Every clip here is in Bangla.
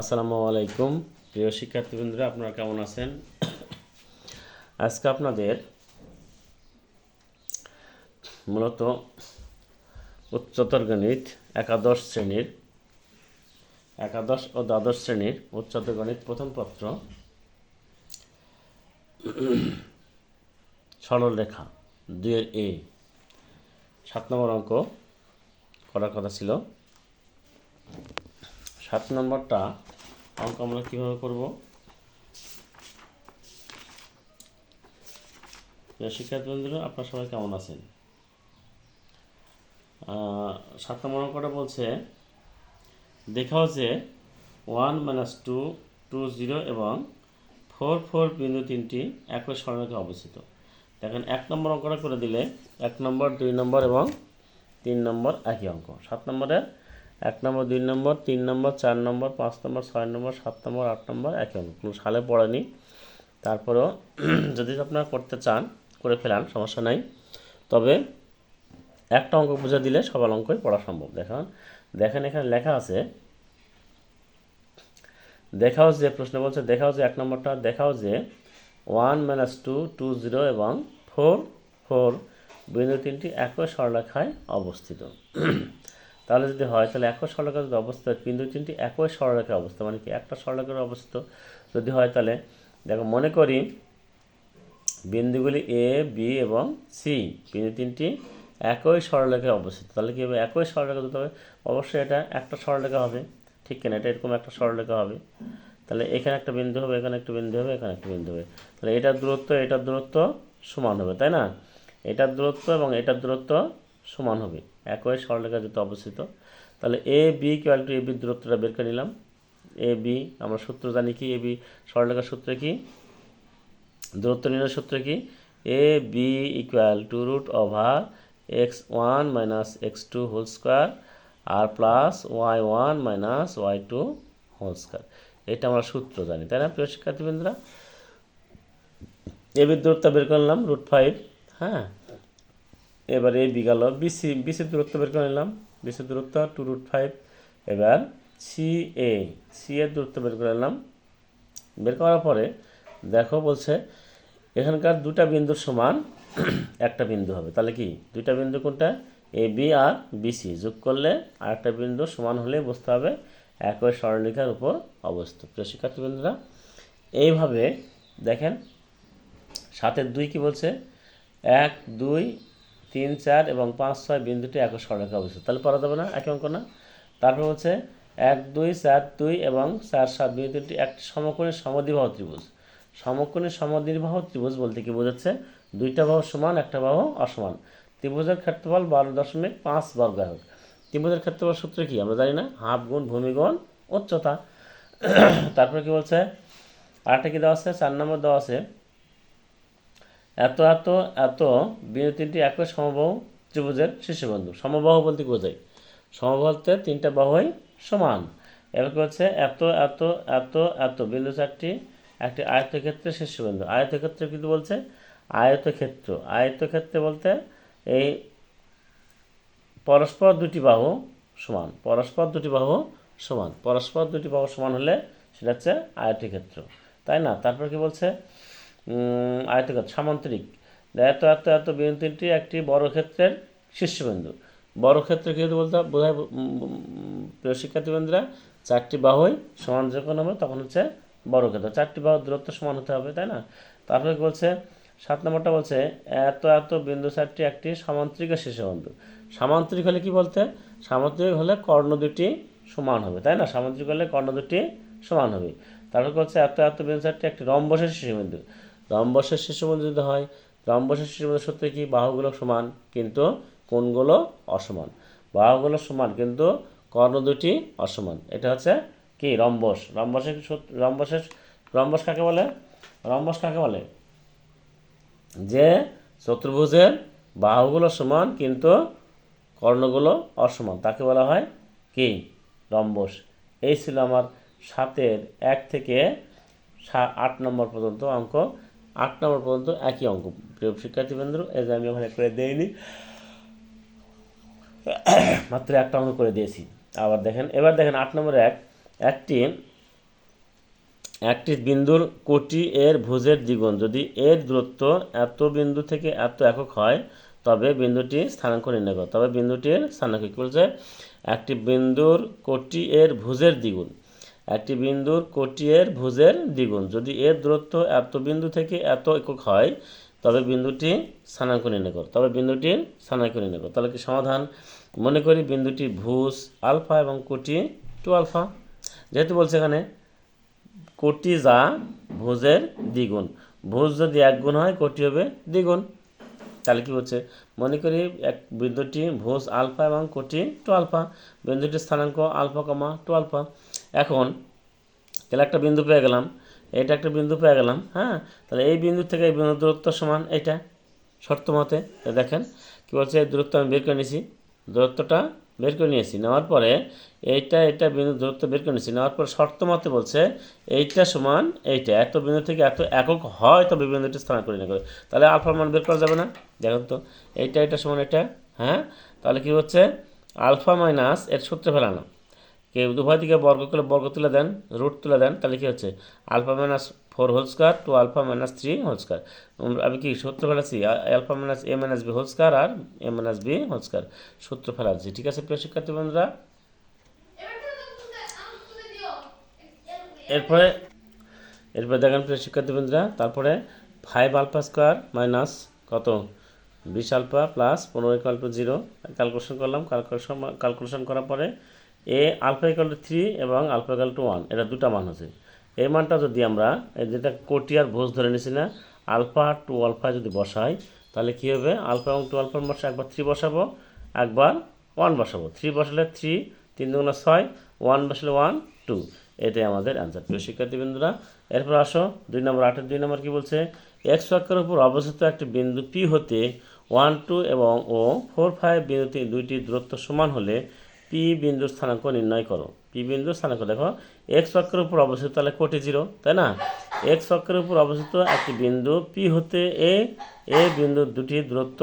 আসসালামু আলাইকুম প্রিয় শিক্ষার্থীবৃন্দরা, আপনারা কেমন আছেন? আজকে আপনাদের মূলত উচ্চতর গণিত একাদশ ও দ্বাদশ শ্রেণীর উচ্চতর গণিত প্রথম পত্র সরলরেখা 2 এ 7 নম্বর অঙ্ক করার কথা ছিল। 7 নম্বরটা অঙ্ক আমরা কীভাবে করব? শিক্ষার্থীবৃন্দরা, আপনারা সবাই কেমন আছেন? 7 নম্বর অঙ্কটা বলছে, দেখাও যে 1 - 2 2 0 এবং 4 4 বিন্দু তিনটি একই সরলরেখায় অবস্থিত। দেখেন 1 নম্বর অঙ্কটা করে দিলে 1 নম্বর 2 নম্বর এবং 3 নম্বর একই অঙ্ক। 7 নম্বরে 1 নম্বর 2 নম্বর 3 নম্বর 4 নম্বর 5 নম্বর 6 নম্বর 7 নম্বর 8 নম্বর একই অঙ্ক, কোনো সালে পড়েনি। তারপরেও যদি আপনারা করতে চান করে ফেলান, সমস্যা নাই। তবে একটা অঙ্ক বুঝে দিলে সবার অঙ্কই পড়া সম্ভব। দেখেন এখানে লেখা আছে, দেখাও যে, প্রশ্ন বলছে দেখাও যে 1 নম্বরটা, দেখাও যে 1 - 2 2 0 এবং 4 4 বিন্দু তিনটি একই সরলরেখায় অবস্থিত। তাহলে যদি হয়, তাহলে একই সরলরেখায় যদি অবস্থিত বিন্দু তিনটি একই সরলরেখায় অবস্থিত, মানে কি একটা সরলরেখায় অবস্থিত যদি হয়, তাহলে দেখো মনে করি বিন্দুগুলি এ বি এবং সি বিন্দু তিনটি একই সরলরেখায় অবস্থিত। তাহলে কী হবে? একই সরলরেখা দিতে হবে, অবশ্যই এটা একটা সরলরেখা হবে, ঠিক কিনা? এটা এরকম একটা সরলরেখা হবে। তাহলে এখানে একটা বিন্দু হবে, এখানে একটা বিন্দু হবে, এখানে একটা বিন্দু হবে। তাহলে এটার দূরত্ব সমান হবে, তাই না? এটার দূরত্ব এবং এটার দূরত্ব সমান হবে, একই সরলরেখা যেহেতু অবস্থিত। তাহলে এ বি ইকুয়াল টু এ বির দূরত্বটা বের করে নিলাম। এ বি আমরা সূত্র জানি কি, এ বি সরলরেখার সূত্রে কি, দূরত্ব নির্ণয়ের সূত্র কি, A B equal to √x1 - x2 whole square আর plus y1 - y2 whole square. এটা আমরা সূত্র জানি, তাই না প্রিয় শিক্ষার্থীবৃন্দরা? এ বির দূরত্ব বের করলাম √5। হ্যাঁ, এবার এ বি গেল, বিসির দূরত্ব বের করে নিলাম, বিসির দূরত্ব 2√5। এবার সি এর দূরত্ব বের করে নিলাম। বের করার পরে দেখো বলছে এখানকার দুটা বিন্দুর সমান একটা বিন্দু হবে। তাহলে কি দুইটা বিন্দু কোনটা? এ বি আর বিসি যোগ করলে আরেকটা বিন্দু সমান হলে বুঝতে হবে একই সরলরেখার উপর অবস্থিত। প্রিয় শিক্ষার্থীবৃন্দরা, এইভাবে দেখেন 7-এর 2 কি বলছে? 1 2 3 4 এবং 5 6 বিন্দুটি একই সরলরেখায় অবস্থিত। তাহলে পড়া যাবে না? একই অঙ্ক না? তারপর হচ্ছে 1 2 4 2 এবং 4 7 বিন্দুটি একটি সমকোণী সমদ্বিবাহু ত্রিভুজ। সমকোণী সমদ্বিবাহু ত্রিভুজ বলতে কি বোঝাচ্ছে? দুইটা বাহু সমান, একটা বাহু অসমান। ত্রিভুজের ক্ষেত্রফল 12.5 বর্গ একক। ত্রিভুজের ক্ষেত্রফল সূত্র কি আমরা জানি না? হাফ গুণ ভূমি গুণ উচ্চতা। তারপরে কি বলছে? আরেকটা কি দেওয়া আছে? 4 নম্বর দেওয়া আছে, এত এত এত বিন্দু তিনটি একই সমবাহু ত্রিভুজের শীর্ষবিন্দু। সমবাহু বলতে কি বোঝায়? সমবাহু বলতে তিনটা বাহুই সমান। এবার কি হচ্ছে? এত এত এত এত বিন্দু চারটি একটি আয়তক্ষেত্রের শীর্ষবিন্দু। আয়তক্ষেত্র কিন্তু বলছে আয়তক্ষেত্রে বলতে এই পরস্পর দুটি বাহু সমান, পরস্পর দুটি বাহু সমান হলে সেটা হচ্ছে আয়তক্ষেত্র, তাই না? তারপর কি বলছে? আয়তক্ষেত্র সামান্তরিক, এত এত এত বিন্দু তিনটি একটি বর্গক্ষেত্রের শীর্ষবিন্দু। বর্গক্ষেত্র কিন্তু বলতে বোঝায়, প্রিয় শিক্ষার্থীবৃন্দরা, চারটি বাহুই সমান যখন হবে তখন হচ্ছে বর্গক্ষেত্র। চারটি বাহুর দূরত্ব সমান হতে হবে, তাই না? তারপরে কি বলছে? 7 নম্বরটা বলছে এত এত বিন্দু চারটি একটি সামান্তরিক শীর্ষবিন্দু। সামান্তরিক হলে কি বলতে? সামান্তরিক হলে কর্ণ দুটি সমান হবে, তাই না? সামান্তরিক হলে কর্ণ দুটি সমান হবে। তারপর বলছে এত এত বিন্দু চারটি একটি রম্বসের শীর্ষবিন্দু। রম্বসের শীর্ষবিন্দু যদি হয়, রম্বসের শীর্ষবিন্দুর সূত্রে কি? বাহুগুলো সমান কিন্তু কোণগুলো অসমান। বাহুগুলো সমান কিন্তু কর্ণ দুটি অসমান। এটা হচ্ছে কি? রম্বস। রম্বস কাকে বলে? রম্বস কাকে বলে? যে চতুর্ভুজের বাহুগুলো সমান কিন্তু কর্ণগুলো অসমান, তাকে বলা হয় কি? রম্বস। এই ছিল আমার 7-এর 1 থেকে 8 নম্বর পর্যন্ত অঙ্ক। 8 নম্বর পর্যন্ত একই অঙ্ক। প্রিয় শিক্ষার্থীবৃন্দ, এই যে আমি ওখানে করে দেইনি, মাত্র একটা অঙ্ক করে দিয়েছি। আবার দেখেন, এবার দেখেন 8 নম্বরে একটি একটি বিন্দুর কোটি এর ভুজের দ্বিগুণ যদি এর দূরত্ব এত বিন্দু থেকে এত একক হয় তবে বিন্দুটির স্থানাঙ্ক নির্ণয় করো। তবে বিন্দুটির স্থানাঙ্ক কী বলছে? একটি বিন্দুর কোটি এর ভুজের দ্বিগুণ, একটি বিন্দুর কোটি এর ভুজের দ্বিগুণ যদি এর দূরত্ব এত বিন্দু থেকে এত একক হয় তবে বিন্দুটি স্থানাঙ্ক নির্ণয় করো। তবে বিন্দুটির স্থানাঙ্ক নির্ণয় করো। তাহলে কি সমাধান? মনে করি বিন্দুটির ভুজ আলফা এবং কোটি 2 আলফা। যেহেতু বলছে এখানে কোটি যা ভুজের দ্বিগুণ, ভুজ যদি এক গুণ হয় কোটি হবে দ্বিগুণ। তাহলে কী হচ্ছে? মনে করি এক বিন্দুটি ভুজ আলফা এবং কোটি 2 আলফা, বিন্দুটির স্থানাঙ্ক আলফা কমা 2 আলফা। এখন তাহলে একটা বিন্দু পেয়ে গেলাম, এটা একটা বিন্দু পেয়ে গেলাম। হ্যাঁ, তাহলে এই বিন্দু থেকে এই বিন্দুর দূরত্ব সমান এটা শর্ত মতে। দেখেন কী বলছে? এই দূরত্ব আমি বের করে নিয়েছি, দূরত্বটা বের করে নিয়েছি, নেওয়ার পরে এটা বিন্দু দূরত্ব বের করে নিয়েছি, নেওয়ার পর শর্ত মতে বলছে এইটা সমান এইটা, এত বিন্দু থেকে এত একক হয় তবে বিন্দুটি স্থানাঙ্ক নির্ণয় করে। তাহলে আলফার মান বের করা যাবে না? দেখুন তো, এটা সমান এটা। হ্যাঁ, তাহলে কী হচ্ছে? আলফা মাইনাস এর সূত্রে ফেলানো, কেউ উভয় দিকে বর্গ করে বর্গ তুলে দেন, রুট তুলে দেন, তাহলে কী হচ্ছে? Alpha minus 4 whole square to alpha minus 3 whole square. আমি কি সূত্র ফেলাচ্ছি? Alpha minus A minus B whole square আর A minus B whole square সূত্র ফেলাচ্ছি। ঠিক আছে প্রিয় শিক্ষার্থী বন্ধুরা? এরপরে দেখেন প্রিয় শিক্ষার্থী বন্ধুরা, তারপরে 5 আলফা স্কোয়ার মাইনাস কত 20 alpha plus 15 equal to 0 calculation করলাম। ক্যালকুলেশন করার পরে এ আলফা ইকুয়াল টু 3 এবং আলফা ইকুয়াল টু 1, এটা দুটা মান হচ্ছে। এই মানটা যদি আমরা যেটা কোটি আর ভোজ ধরে নিছি না, আলফা 2 আলফা যদি বসাই তাহলে কী হবে? আলফা এবং 2 আলফার বসে একবার 3 বসাবো, একবার 1 বসাবো। 3 বসালে 3, 3 দুগুণা 6, 1 বসালে 1 2, এটাই আমাদের অ্যান্সার প্রিয় শিক্ষার্থীবৃন্দরা। এরপর আসো 2 নম্বর, 8-এর 2 নম্বর কী বলছে? এক্স অক্ষের উপর অবস্থিত একটি বিন্দু পি হতে 1 2 এবং 4 5 বিন্দুতে দুইটি দূরত্ব সমান হলে পি বিন্দুর স্থানাঙ্ক নির্ণয় করো। পি বিন্দুর স্থানাঙ্ক দেখো, এক্স অক্ষের উপর অবস্থিত, তাহলে কোটি 0, তাই না? এক্স অক্ষের উপর অবস্থিত একটি বিন্দু পি হতে এ বিন্দুর দুটি দূরত্ব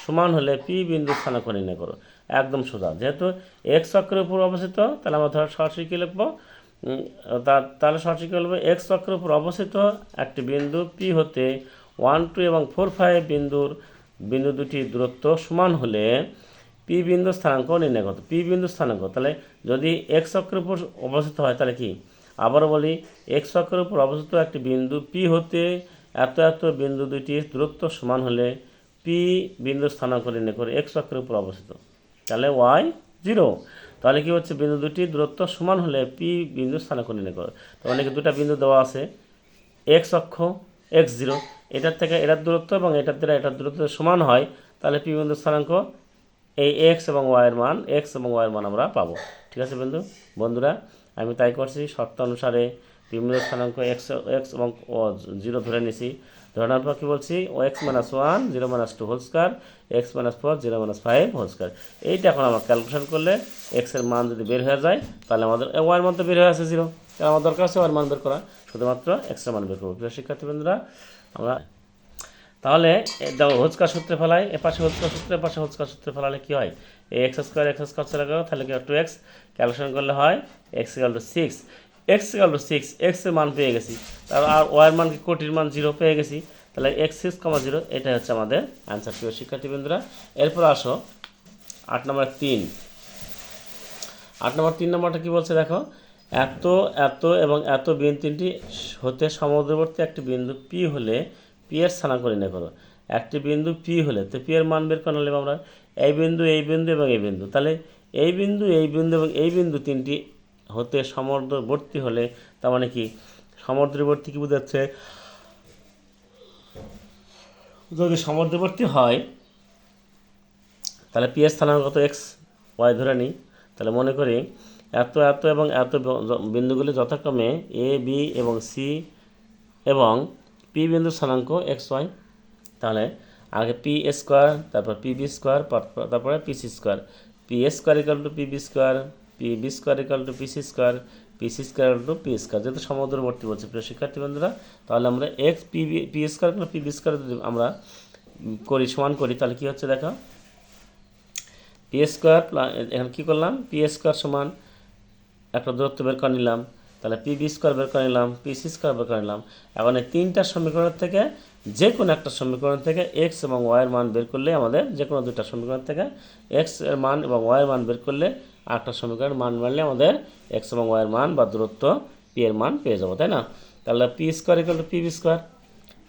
সমান হলে পি বিন্দুর স্থানাঙ্ক নির্ণয় করো। একদম সোজা, যেহেতু এক্স অক্ষের উপর অবস্থিত তাহলে আমরা ধর সরাসরি কী লিখবো? তাহলে সঠিক বলবো এক্স অক্ষের উপর অবস্থিত একটি বিন্দু পি হতে 1 2 এবং 4 5 বিন্দু দুটির দূরত্ব সমান হলে পি বিন্দু স্থানাঙ্ক নির্ণয় করতে। পি বিন্দু স্থানাঙ্ক, তাহলে যদি এক্স অক্ষের উপর অবস্থিত হয় তাহলে কি? আবারও বলি, এক্স অক্ষের উপর অবস্থিত একটি বিন্দু পি হতে এত বিন্দু দুটির দূরত্ব সমান হলে পি বিন্দু স্থানাঙ্ক নির্ণয় করে এক্স অক্ষের উপর অবস্থিত, তাহলে ওয়াই 0। তাহলে কি হচ্ছে? বিন্দু দুটি দূরত্ব সমান হলে পি বিন্দু স্থানাঙ্ক নির্ণয় করো। তো অনেকে দুটা বিন্দু দেওয়া আছে, এক্স অক্ষ x0, এটার থেকে এটার দূরত্ব এবং এটার দ্বারা এটার দূরত্ব সমান হয়, তাহলে পি বিন্দু স্থানাঙ্ক এই এক্স এবং ওয়াইয়ের মান আমরা পাবো। ঠিক আছে বন্ধুরা, আমি তাই করছি, শর্ত অনুসারে পি বিন্দু স্থানাঙ্ক এক্স এবং 0 ধরে নিছি। ধরানোর পর কী বলছি? x - 1 0 - 2 whole square, x - 4 0 - 5 whole square. এইটা এখন আমরা ক্যালকুলেশন করলে এক্সের মান যদি বের হয়ে যায় তাহলে আমাদের ওয়াইয়ের মান তো বের হয়ে আছে 0, তাহলে আমার দরকার আছে ওয়াইয়ের মান বের করা, শুধুমাত্র এক্সের মান বের করবো। প্রিয় শিক্ষার্থীবৃন্দরা, আমরা তাহলে দেখো হোলস্কোয়ার সূত্রে ফেলাই, এপাশে হোলস্কোয়ার সূত্রে, এপাশে হোলস্কোয়ার সূত্রে ফেলালে কী হয়? এক্স স্কোয়ার চলে গেল, তাহলে কি 2x ক্যালকুলেশন করলে হয় x = 6, x = 6, এক্সের মান পেয়ে গেছি, তারপর আর ওয়াইয়ের মান কি কোটির মান 0 পেয়ে গেছি, তাহলে x 6, 0, এটাই হচ্ছে আমাদের অ্যান্সার প্রিয় শিক্ষার্থীবৃন্দরা। এরপর আসো 8 নম্বর 3 নম্বরটা কী বলছে দেখো, এত এবং এত বিন্দু তিনটি হতে সমুদ্রবর্তী একটি বিন্দু পি হলে পি এর স্থানাঙ্ক নির্ণয় করো। একটি বিন্দু পি হলে তো পি এর মান বের করে নিলাম আমরা, এই বিন্দু এবং এই বিন্দু, তাহলে এই বিন্দু এবং এই বিন্দু তিনটি হতে সমুদ্রবর্তী হলে, তার মানে কি সমুদ্রবর্তী কী বোঝাচ্ছে? যদি সমুদ্রবর্তী হয় তাহলে পি এর স্থানাঙ্ক কত? এক্স ওয়াই ধরে নিই, তাহলে মনে করি এত এবং এত বিন্দুগুলি যথাক্রমে এ বি এবং সি এবং পি বিন্দুর স্থানাঙ্ক এক্স ওয়াই। তাহলে আগে পি স্কোয়ার, তারপর পি বি স্কোয়ার, তারপরে P C square. P square equal to P B square, P B square equal to P C square, P C square equal to P square. যেহেতু সমুদ্রবর্তী বলছে প্রিয় শিক্ষার্থী বন্ধুরা, তাহলে আমরা x P square P B square যদি আমরা সমান করি তাহলে কী হচ্ছে দেখো, পি স্কোয়ার এখন কী করলাম? পি স্কোয়ার সমান একটা দূরত্ব বের করে নিলাম, তাহলে পি বি স্কোয়ার বের করে নিলাম, পি সি স্কোয়ার বের করে নিলাম। এখন এই তিনটা সমীকরণ থেকে যে কোনো একটা সমীকরণ থেকে এক্স এবং ওয়াইয়ের মান বের করলে আমাদের যে কোনো দুইটা সমীকরণ থেকে এক্স এর মান এবং ওয়াইয়ের মান বের করলে আরেকটা সমীকরণ মান মানলে আমাদের এক্স এবং ওয়াইয়ের মান বা দূরত্ব পি এর মান পেয়ে যাবো, তাই না? তাহলে P square equal to P B square,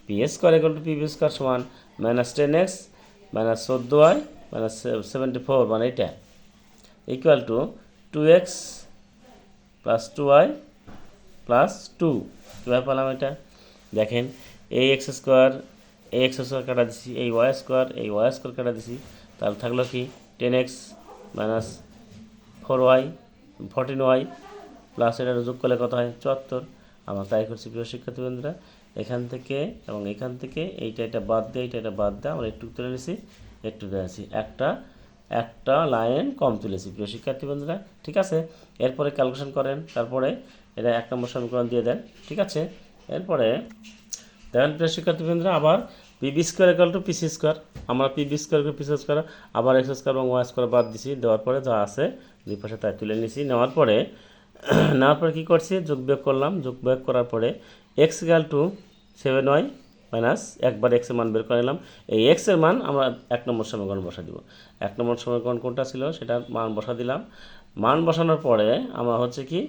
P A square equal to P B square সমান -10x - 14y - 74 মানে এটা ইকুয়াল টু 2x + 2y + 2। কীভাবে পেলাম এটা দেখেন, এই এক্স স্কোয়ার কাটা দিছি, এই ওয়াই স্কোয়ার কাটা দিছি, তাহলে থাকলো কি 10x - 4y 14y প্লাস এটা যোগ করলে কত হয় 74। আমরা তাই করছি প্রিয় শিক্ষার্থীবৃন্দরা, এখান থেকে এবং এখান থেকে এটা বাদ দিয়ে এটা বাদ দিয়ে আমরা একটু তুলে নিছি, একটু তুলে নিছি, একটা লাইন কম তুলেছি প্রিয় শিক্ষার্থীবৃন্দরা, ঠিক আছে? এরপরে ক্যালকুলেশন করেন, তারপরে এটা 1 নম্বর সমীকরণ দিয়ে দেন, ঠিক আছে? এরপরে দেখেন প্রিয় শিক্ষার্থীবৃন্দরা, আবার P B square equal to P C square, আমরা P B square P C square আবার এক্স স্কোয়ার এবং ওয়াই স্কোয়ার বাদ দিছি, দেওয়ার পরে যা আছে দুই পাশে তাই তুলে নিছি। নেওয়ার পরে কী করছি, যোগ বিয়োগ করলাম, যোগ বিয়োগ করার পরে x equal to 7y minus একবার এক্সের মান বের করে নিলাম। এই এক্সের মান আমরা 1 নম্বর সমীকরণ বসা দিব। 1 নম্বর সমীকরণ কোনটা ছিল সেটা মান বসা দিলাম। মান বসানোর পরে আমরা হচ্ছে কি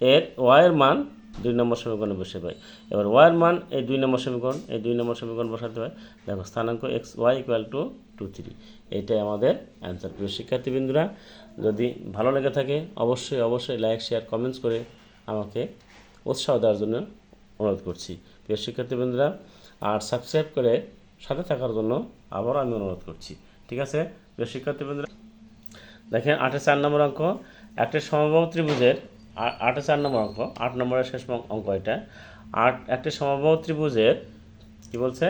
এর ওয়াইয়ের মান 2 নম্বর সমীকরণে বসে পাই। এবার ওয়াইয়ের মান এই 2 নম্বর সমীকরণ, এই 2 নম্বর সমীকরণ বসাতে হয়। দেখো স্থানাঙ্ক এক্স ওয়াই ইকুয়াল টু 2 3, এইটাই আমাদের অ্যান্সার। প্রিয় শিক্ষার্থীবৃন্দরা, যদি ভালো লেগে থাকে অবশ্যই লাইক শেয়ার কমেন্টস করে আমাকে উৎসাহ দেওয়ার জন্য অনুরোধ করছি প্রিয় শিক্ষার্থীবৃন্দরা, আর সাবস্ক্রাইব করে সাথে থাকার জন্য আবার আমি অনুরোধ করছি, ঠিক আছে প্রিয় শিক্ষার্থীবৃন্দরা? দেখেন 8-4 নম্বর অঙ্ক, একটা সমবাহু ত্রিভুজের 8-4 নম্বর অঙ্ক, 8 নম্বরের শেষ অঙ্ক এটা। একটি সমবাহু ত্রিভুজের কী বলছে,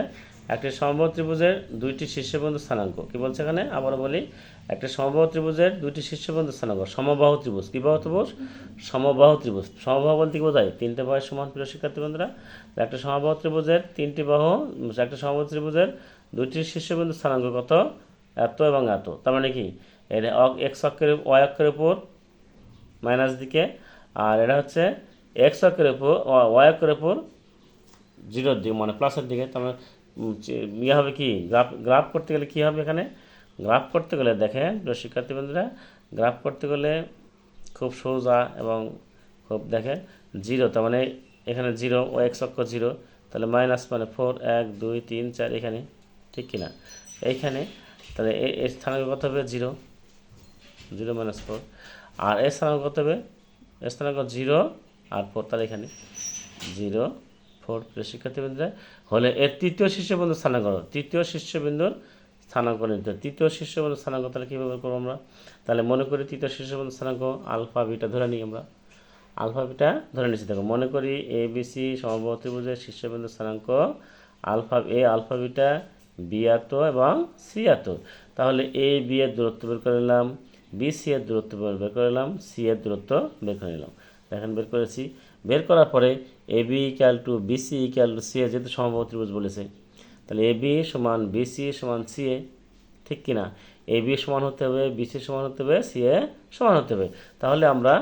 একটি সমবাহু ত্রিভুজের 2টি শীর্ষবিন্দু স্থানাঙ্ক, কী বলছে এখানে আবারও বলি, একটা সমবাহু ত্রিভুজের 2টি শীর্ষবিন্দু স্থানাঙ্ক, সমবাহু ত্রিভুজ, কী বাহু ত্রিভুজ, সমবাহু ত্রিভুজ। সমবাহু বলতে কী বোঝায়, 3টে বাহুর সমান। প্রিয় শিক্ষার্থীবৃন্দরা, একটা সমবাহু ত্রিভুজের 3টি বাহু, একটা সমবাহু ত্রিভুজের 2টি শীর্ষবিন্দু স্থানাঙ্ক কত, এত এবং এত। তার মানে কি, এটা এক্স অক্ষের ওয়াই অক্ষের উপর মাইনাস দিকে, আর এটা হচ্ছে এক্স অক্ষের উপর ওয়াই অক্ষের উপর 0-র দিকে মানে প্লাসের দিকে। তার মানে ইয়ে হবে কি, গ্রাফ করতে গেলে কী হবে, এখানে গ্রাফ করতে গেলে দেখেন প্রিয় শিক্ষার্থীবৃন্দরা, গ্রাফ করতে গেলে খুব সোজা এবং খুব দেখেন 0, তার মানে এখানে 0 ও এক্স অক্ষ 0, তাহলে মাইনাস মানে 4 1 2 3 4 এখানে, ঠিক কিনা? এইখানে তাহলে এর স্থানাঙ্ক কত হবে 0 - 4, আর এর স্থানাঙ্ক কত হবে, এর স্থানাঙ্ক 0 আর 4, তাহলে এখানে 0 4 প্রিয় শিক্ষার্থীবৃন্দরা হলে এর তৃতীয় শীর্ষবিন্দুর স্থানাঙ্ক, তৃতীয় শীর্ষবিন্দুর স্থানাঙ্ক নিতে, তৃতীয় শীর্ষবিন্দুর স্থানাঙ্ক তাহলে কীভাবে করবো আমরা, তাহলে মনে করি তৃতীয় শীর্ষবিন্দুর স্থানাঙ্ক আলফা বিটা ধরে নিই, আমরা আলফা বিটা ধরে নিচ্ছি। দেখো মনে করি এ বি সি সমবাহু ত্রিভুজের শীর্ষবিন্দুর স্থানাঙ্ক আলফা বিটা বি এত এবং সি এত। তাহলে এ বি এর দূরত্ব বের করে নিলাম, বি সি এর দূরত্ব বের করে নিলাম, সি এর দূরত্ব বের করে নিলাম। দেখেন বের করেছি, বের করার পরে A B equal to B C equal to C A, যেহেতু সমবাহু ত্রিভুজ বলেছে, তাহলে এ বি সমান বি সি সমান সি এ, ঠিক কিনা? এ বি সমান হতে হবে, বি সি সমান হতে হবে, সি এ সমান হতে হবে। তাহলে আমরা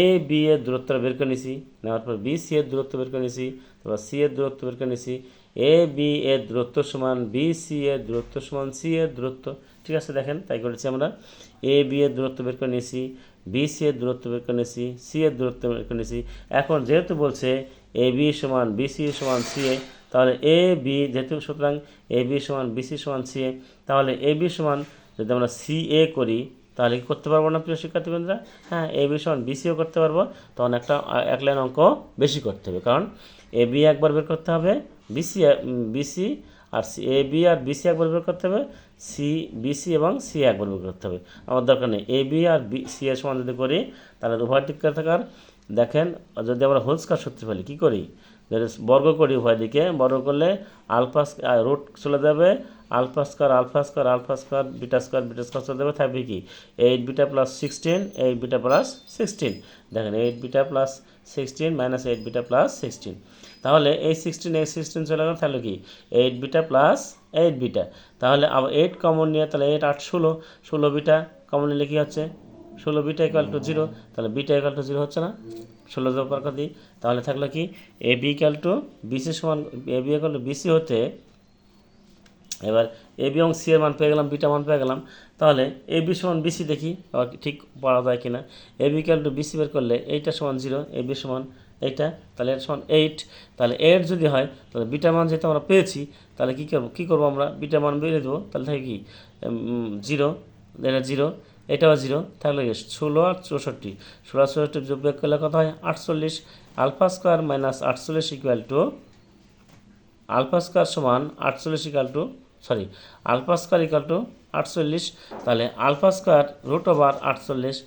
এ বি এর দূরত্বটা বের করে নিছি, নেওয়ার পর বি সি এর দূরত্ব বের করে নিছি, তারপর সি এর দূরত্ব বের করে নিছি, এ বি এর দূরত্ব সমান বি সি এর দূরত্ব সমান সি এর দূরত্ব, ঠিক আছে? দেখেন তাই করেছি আমরা, এ বি এর দূরত্ব বের করে নিয়েছি, বি সি এর দূরত্ব বের করে নিয়েছি, সি এর দূরত্ব বের করে নিয়েছি। এখন যেহেতু বলছে এ বি সমান বি সি সমান সি এ, তাহলে এ বি যেহেতু, সুতরাং এ বি সমান বি সি সমান সি এ, তাহলে এ বি সমান যদি আমরা সি এ করি তাহলে কি করতে পারবো না প্রিয় শিক্ষার্থীবৃন্দরা? হ্যাঁ, এ বি সমান বিসিও করতে পারবো, তখন এক লাইন অঙ্ক বেশি করতে হবে, কারণ এ বি একবার বের করতে হবে, BC R C, A B R BC একবার বের করতে হবে, বিসি এবং সি একবার বের করতে হবে। আমার দরকার নেই এ বি আর সি এর সমান যদি করি তাহলে উভয় দিক থাকার, দেখেন যদি আমরা হোল স্কয়ার সূত্র ফেলি কী করি, বর্গ করি উভয় দিকে, বর্গ করলে আলফা রুট চলে যাবে, আলফা স্কয়ার বিটা স্কয়ার চলে যাবে, থাকবে কি 8 বিটা প্লাস 16, 8 বিটা প্লাস 16। দেখেন 8 beta plus 16 minus 8 beta plus 16, তাহলে এই 16 চলে গেল, তাহলে কি 8 বিটা প্লাস 8 বিটা, তাহলে আবার 8 কমন নিয়ে তাহলে 8 8 16 বিটা কমন নিলে কী হচ্ছে 16 বিটা ইকুয়াল টু 0, তাহলে বিটা ইকুয়াল টু 0 হচ্ছে না? 16 যোগ করে দিই, তাহলে থাকলো কি A B equal to BC সমান এ বি ইকুয়াল টু বিসি হতে এবার এ বি এবং সি এর মান পেয়ে গেলাম, বিটা মান পেয়ে গেলাম। তাহলে এ বি সমান বিসি দেখি আবার ঠিক পড়া যায় কিনা। এ বি ইকুয়াল টু বিসি বের করলে এইটা সমান 0, এ বি সমান এইটা, তাহলে এটা সমান 8। তাহলে 8 যদি হয় তাহলে বিটা মান যেহেতু আমরা পেয়েছি, তাহলে কী করবো আমরা, বিটা মান বেরিয়ে দেবো। তাহলে থাকে কি 0, এটা 0, এটাও 0, তাহলে 16 আর 64, 16 আর 64 যোগ বিয়োগ করলে কত হয় 48। Alpha square minus 48 equal to alpha square সমান 48 equal to alpha square equal to 48। তাহলে আলফা স্কোয়ার রুট ওভার 48,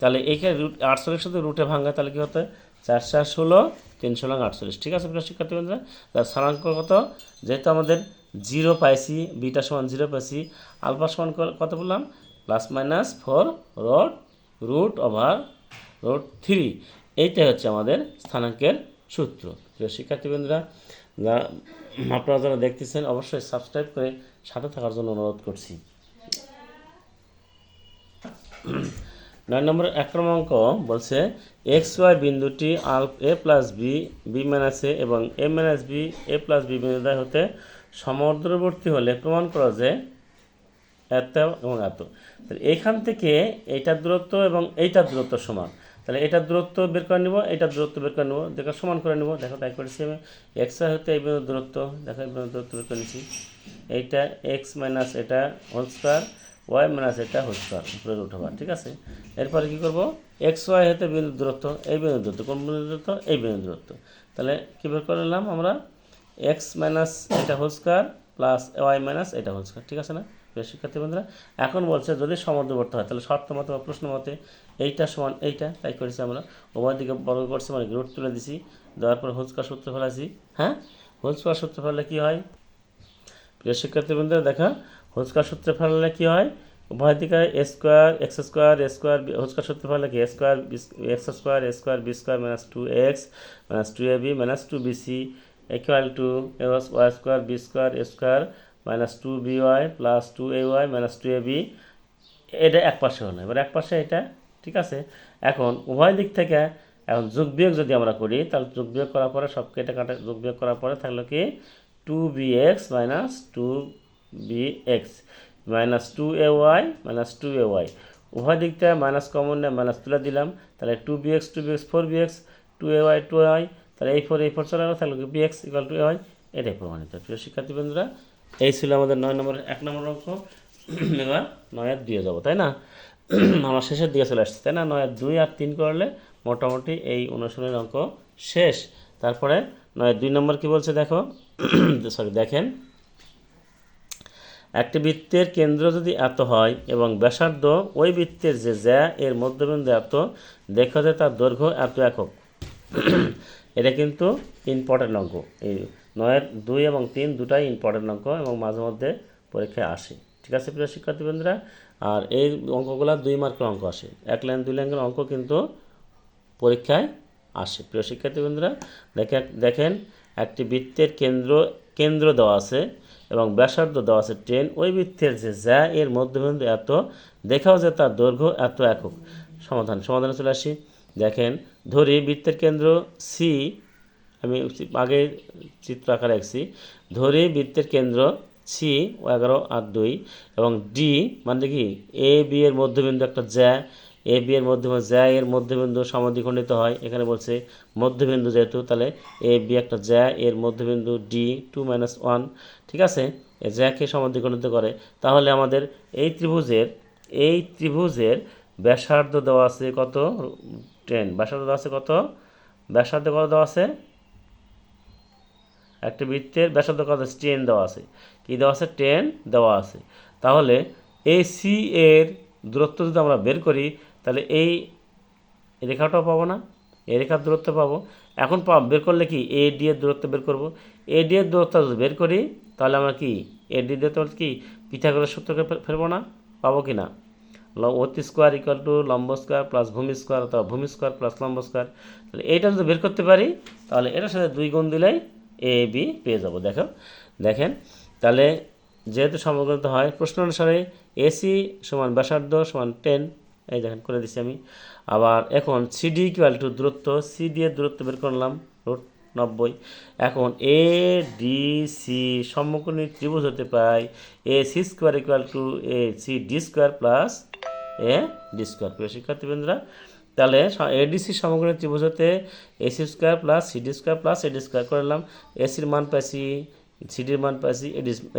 তাহলে এইখানে 48 সাথে রুটে ভাঙা, তাহলে কী হতে 4 4 16, 3 16 48। ঠিক আছে প্রিয় শিক্ষার্থী বন্ধুরা, তার স্থানাঙ্ক কত, যেহেতু আমাদের 0 পাইছি, বিটা সমান 0 পাইছি, আলফা সমান কত বললাম +-4 রুট ওভার √3। এইটাই হচ্ছে আমাদের স্থানাঙ্কের সূত্র। প্রিয় শিক্ষার্থী বন্ধুরা, আপনারা যারা দেখতেছেন অবশ্যই সাবস্ক্রাইব করে সাথে থাকার জন্য অনুরোধ করছি। 9 নম্বর 1 নম্বর অঙ্ক বলছে এক্স ওয়াই বিন্দুটি এ প্লাস বি, বি মাইনাস এ এবং এ মাইনাস বি, এ প্লাস বি বিন্দুদ্বয় হতে সমদূরবর্তী হলে প্রমাণ করা যে এত এবং এত। তাহলে এইখান থেকে এইটার দূরত্ব এবং এইটার দূরত্ব সমান, তাহলে এটার দূরত্ব বের করে নেব, এইটার দূরত্ব বের করে নেব, দেখো সমান করে নেব। দেখো তাই করেছি আমি, এক্স ওয়াই হতে এই বিন্দুর দূরত্ব, দেখো এই বিন্দুর দূরত্ব বের করে নিচ্ছি, এইটা এক্স মাইনাস এটা হোল স্কোয়ার, ওয়াই মাইনাস এটা হোল স্কোয়ার উপরে রুট ওভার। ঠিক আছে, এরপরে কী করবো, এক্স ওয়াই হতে বিন্দুর দূরত্ব, এই বিন্দুর দূরত্ব, কোন বিন্দুর দূরত্ব, এই বিন্দুর দূরত্ব, তাহলে কী বের করে নিলাম আমরা, এক্স মাইনাস এটা whole square plus y minus এটা হোল স্কোয়ার। ঠিক আছে না প্রিয় শিক্ষার্থী বন্ধুরা, এখন বলছে যদি সমদ্রবর্তী হয় তাহলে শর্ত মতে বা প্রশ্ন মতে এইটা সমান এইটা, তাই করেছি আমরা, উভয় দিকে বর্গ করছি, মানে রুট তুলে দিছি, দেওয়ার পর হোল স্কোয়ার সূত্র ফেলাছি। হ্যাঁ, হোল স্কোয়ার সূত্র ফেললে কী হয় প্রিয় শিক্ষার্থী বন্ধুরা, দেখা হোল স্কোয়ার সূত্র ফেললে কী হয়, উভয় দিকে A square X square whole square সূত্র ফেললে কি X square B square minus 2x minus 2ab minus 2bc equal to Y square B square A square minus 2by plus 2ay minus 2ab। এটা এক পাশে হলো, এবার এক পাশে এটা। ঠিক আছে, এখন উভয় দিক থেকে এখন যোগ বিয়োগ যদি আমরা করি, তাহলে যোগ বিয়োগ করার পরে সব কেটে কাটে যোগ বিয়োগ করার পরে থাকলো কি 2bx minus 2bx minus 2ay minus 2ay, উভয় দিক থেকে মাইনাস কমন নেয়, মাইনাস তুলে দিলাম, তাহলে 2bx 4bx 2ay, তাহলে এই 4 চলে গেল, তাহলে bx ইকুয়াল টু ay। এটাই প্রমাণিত। প্রিয় শিক্ষার্থী বন্ধুরা, এই ছিল আমাদের 9 নম্বরের 1 নম্বর অঙ্ক। এবার 9-2 যাবো, তাই না, আমার শেষের দিকে চলে আসছে, তাই না, 9-2 আর 3 করলে মোটামুটি এই অনুশীলনের অঙ্ক শেষ। তারপরে 9-2 নম্বর কি বলছে দেখো, দেখেন, একটি বৃত্তের কেন্দ্র যদি এত হয় এবং ব্যাসার্ধ ওই বৃত্তের যে জ্যা এর মধ্যবিন্দু এত, দেখা যায় তার দৈর্ঘ্য এত একক। এটা কিন্তু ইম্পর্টেন্ট অঙ্ক, এই 9-2 এবং 3 দুটাই ইম্পর্টেন্ট অঙ্ক এবং মাঝে মধ্যে পরীক্ষায় আসে। ঠিক আছে প্রিয় শিক্ষার্থী বন্ধুরা, আর এই অঙ্কগুলো 2 মার্কের অঙ্ক আসে, 1 লাইন 2 লাইনের অঙ্ক কিন্তু পরীক্ষায় আসে। প্রিয় শিক্ষার্থী বন্ধুরা, দেখেন একটি বৃত্তের কেন্দ্র দেওয়া আছে এবং ব্যাসার্ধ দেওয়া আছে 10, ওই বৃত্তের যে জ্যা এর মধ্যবিন্দু এত, দেখাও যে তার দৈর্ঘ্য এত একক। সমাধানে চলে আসি। দেখেন, ধরি বৃত্তের কেন্দ্র সি, আমি আগে চিত্র আকারে রাখছি, ধরি বৃত্তের কেন্দ্র সি 11 আর 2 এবং ডি মানে কি এ বি এর মধ্যবিন্দু একটা জ্যা, এ বি এর মধ্যবিন্দু জ্যা এর মধ্যবিন্দু সমদ্বিখণ্ডিত হয়। এখানে বলছে মধ্যবিন্দু যেহেতু, তাহলে এ বি একটা জ্যা এর মধ্যবিন্দু ডি 2-1। ঠিক আছে, এই জ্যাকে সমদ্বিখণ্ডিত করে। তাহলে আমাদের এই ত্রিভুজের ব্যাসার্ধ দেওয়া আছে কত, 10, ব্যাসার্ধ দেওয়া আছে কত, ব্যাসার্ধ কত দেওয়া আছে, একটা বৃত্তের ব্যাসার্ধ কত 10 দেওয়া আছে, কি দেওয়া আছে 10 দেওয়া আছে। তাহলে এই সি এর দূরত্ব যদি আমরা বের করি, তাহলে এই রেখাটাও পাবো না, এই রেখার দূরত্ব পাবো। এখন বের করলে কি এ ডি এর দূরত্ব বের করব, এ ডি এর দূরত্ব যদি বের করি তাহলে আমরা কি এ ডি দূরত্ব কি পিথাগোরাস সূত্রকে ফেলবো না, পাবো কি না, অতি স্কোয়ার ইকুয়াল টু লম্ব স্কোয়ার প্লাস ভূমি স্কোয়ার অথবা ভূমি স্কোয়ার প্লাস লম্ব স্কোয়ার। তাহলে এইটা যদি বের করতে পারি তাহলে এটার সাথে 2 গুণ দিলেই এ বি পেয়ে যাবো। দেখেন তাহলে যেহেতু সমগ্রত হয় প্রশ্ন অনুসারে এসি সমান ব্যাসার্ধ সমান 10 এই দেখেন করে দিচ্ছি আমি। আবার এখন সিডি ইকুয়াল টু দূরত্ব, সিডি এর দূরত্ব বের করলাম √90। এখন এ ডি সি সমকোণী ত্রিভুজ হতে পাই A C square equal to A C D square plus A D square. প্রিয় শিক্ষার্থীবৃন্দরা, তাহলে এডিসি সমকোণী ত্রিভুজ হতে AC square plus CD square plus AD square করলাম। এসির মান পাইছি, সিডির মান পাইছি,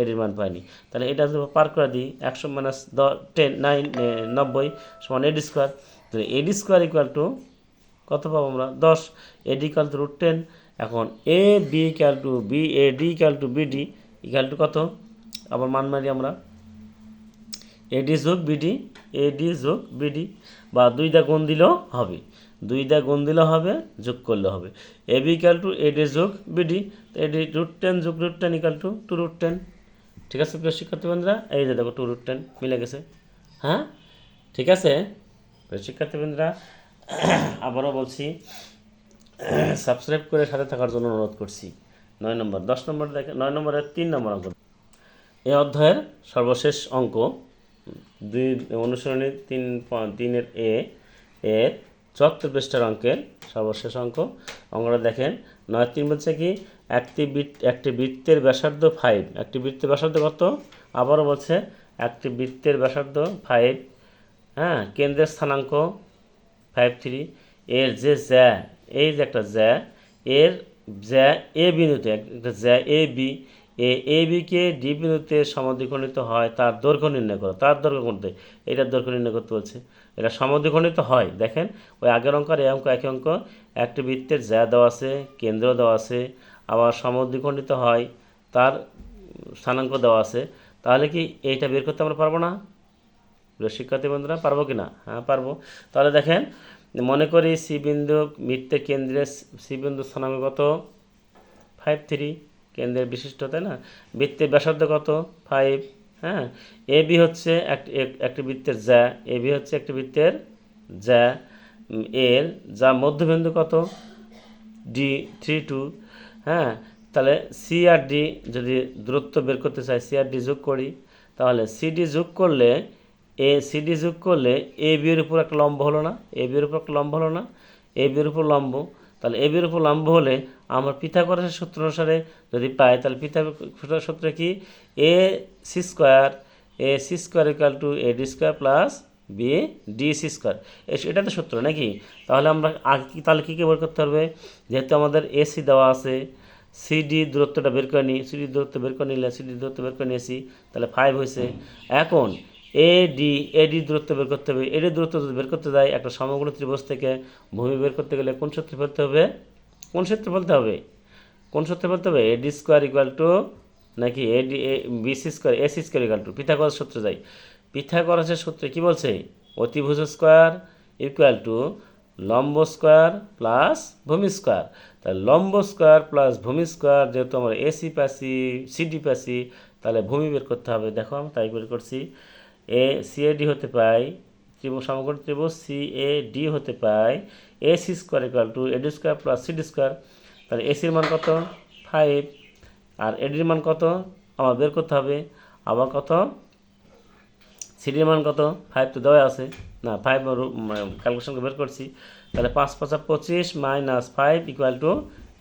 এডির মান পাইনি। তাহলে এটা যদি পার করে দিই 100 মাইনাস 90 সমান এডি স্কোয়ার। তাহলে এডি স্কোয়ার ইকুয়াল টু কত পাবো আমরা 10, এডি ইকুয়াল টু √10। এখন A B equal to B, A D equal to BD equal to কত, আবার মান মারি আমরা এডি যোগ বিডি, এডি যোগ বিডি, বা 2 দা গুণ দিলেও হবে, 2 দা গুণ দিলেও হবে, যোগ করলে হবে। এ বি ইকুয়াল টু এডি যোগ বিডি, এডি √10 যোগ √10 ইকুয়াল টু 2√10। ঠিক আছে প্রিয় শিক্ষার্থীবৃন্দরা, এই যে দেখো 2√10 মিলে গেছে। হ্যাঁ ঠিক আছে প্রিয় শিক্ষার্থীবৃন্দরা, আবারও বলছি সাবস্ক্রাইব করে সাথে থাকার জন্য অনুরোধ করছি। 9 নম্বর 10 নম্বর দেখেন, 9 নম্বরের 3 নম্বর অঙ্ক, এই অধ্যায়ের সর্বশেষ অঙ্ক অনুসরণী 3.3 এর 74 পৃষ্ঠার অঙ্কের সর্বশেষ অঙ্ক। অঙ্কটা দেখেন 9.3 বলছে কি একটি বৃত্তের ব্যাসার্ধ 5, একটি বৃত্তের ব্যাসার্ধ কত, আবারও বলছে একটি বৃত্তের ব্যাসার্ধ 5, হ্যাঁ, কেন্দ্রের স্থানাঙ্ক 5.3, এর যে জ্যা, এই যে একটা জ্যা, এর জ্যা এ বিন্দুতে একটা জ্যা A B, A bike D বিন্দুতে সমদ্বিখণ্ডিত হয়, তার দৈর্ঘ্য নির্ণয় করো। তার দৈর্ঘ্য করতে, এটার দৈর্ঘ্য নির্ণয় করতে বলছে। এটা সমদ্বিখণ্ডিত হয়, দেখেন ওই আগের অঙ্ক আর এই অঙ্ক একই অঙ্ক। একটি বৃত্তের জ্যা দেওয়া আছে, কেন্দ্র দেওয়া আছে, আবার সমদ্বিখণ্ডিত হয়, তার স্থানাঙ্ক দেওয়া আছে। তাহলে কি এইটা বের করতে আমরা পারবো না শিক্ষার্থী বন্ধুরা, পারবো কি না? হ্যাঁ পারবো। তাহলে দেখেন মনে করি সি বিন্দু, বৃত্তের কেন্দ্রের সি বিন্দু স্থানাঙ্ক কত 5.3, কেন্দ্রের বিশিষ্ট, তাই না? বৃত্তের ব্যাসার্ধ কত 5, হ্যাঁ। এ বি হচ্ছে একটি বৃত্তের জ্যা, এ বি হচ্ছে একটি বৃত্তের জ্যা, এর যা মধ্যবিন্দু কত D32, হ্যাঁ। তাহলে সি আর ডি যদি দূরত্ব বের করতে চাই, সি আর ডি যোগ করি, তাহলে সিডি যোগ করলে সিডি যোগ করলে এ বি এর উপর একটা লম্ব হলো না, এ বি এর উপর একটা লম্ব হলো না, এ বি এর উপর লম্ব। তাহলে এ বি এর উপর লম্ব হলে আমরা পিথাগোরাসের সূত্র অনুসারে যদি পাই, তাহলে পিথাগোরাসের সূত্র কি, A C square equal to A D square plus B D C square, এটা তো সূত্র নাকি? তাহলে আমরা তাহলে কী বের করতে হবে, যেহেতু আমাদের এসি দেওয়া আছে, সিডি দূরত্বটা বের করে নিই, সিডি দূরত্ব বের করে নিলে সিডি দূরত্ব বের করে নিয়েছি, তাহলে 5 হয়েছে। এখন এডি দূরত্ব বের করতে হবে, এডি দূরত্ব যদি বের করতে যাই একটা সমকোণী ত্রিভুজ থেকে ভূমি বের করতে গেলে কোন সূত্র ফেলতে হবে, কোন সূত্র ফেলতে হবে, কোন সূত্র ফেলতে হবে, এডি স্কোয়ার ইকুয়াল টু নাকি A D B C square A C square equal to Pythagoras সূত্র যাই। পিথাগোরাসের সূত্রে কি বলছে, অতিভুজ স্কোয়ার ইকুয়াল টু লম্ব স্কোয়ার প্লাস ভূমি স্কোয়ার। তাহলে লম্ব স্কোয়ার প্লাস ভূমি স্কোয়ার, যেহেতু আমরা এসি পাচ্ছি সিডি পাচ্ছি, তাহলে ভূমি বের করতে হবে। দেখো আমি তাই বের করছি, সিএডি হতে পাই ত্রিভুজ, সমকোণী ত্রিভুজ সিএডি হতে পাই AC square equal to AD square plus CD square. তাহলে এসির মান কত 5, আর এডির মান কত আমার বের করতে হবে, আবার কত সিডির মান কত 5 তো দেওয়া আছে না, 5 ক্যালকুলেশন বের করছি। তাহলে 5 5 25 minus 5 equal to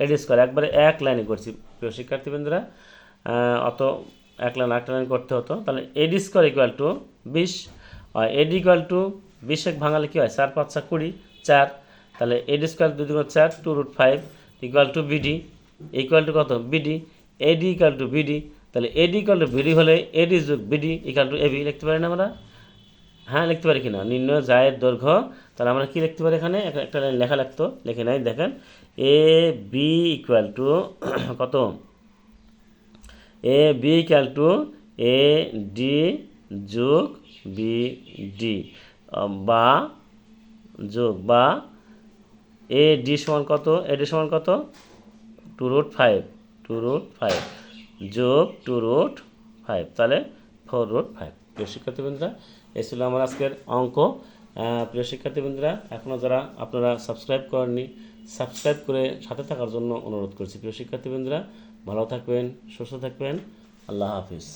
AD square, একবারে এক লাইনে করছি প্রিয় শিক্ষার্থীবৃন্দরা, অত এক লাইন একটা লাইন করতে হতো। তাহলে এডি স্কোয়ার ইকুয়াল টু 20, আর এডি ইকুয়াল টু 20 এক ভাঙালে কী হয় 4 5 20 4, তাহলে এডি square 2 2 4 2√5 equal to BD, equal to কত BD, AD equal to BD. তাহলে এডি ইকুয়াল টু বিডি হলে এডি যোগ বিডি ইকুয়াল টু এবি লিখতে পারি না আমরা? হ্যাঁ লিখতে পারি কিনা, নির্ণয় জায়ের দৈর্ঘ্য। তাহলে আমরা কি লিখতে পারি এখানে, একটা লাইন লেখা লাগতো, লিখে নাই। দেখেন এ বি ইকুয়াল টু কত, A B equal to A D যোগ বি ডি, বা যোগ বা এ ডি সমান কত, এ ডি সমান কত 2√5 যোগ 2√5, তাহলে 4√5। প্রিয় শিক্ষার্থীবৃন্দরা, এই ছিল আমার আজকের অঙ্ক। প্রিয় শিক্ষার্থীবৃন্দরা, এখনও যারা আপনারা সাবস্ক্রাইব করেননি, সাবস্ক্রাইব করে সাথে থাকার জন্য অনুরোধ করছি। প্রিয় শিক্ষার্থীবৃন্দরা, ভালো থাকবেন, সুস্থ থাকবেন, আল্লাহ হাফিজ।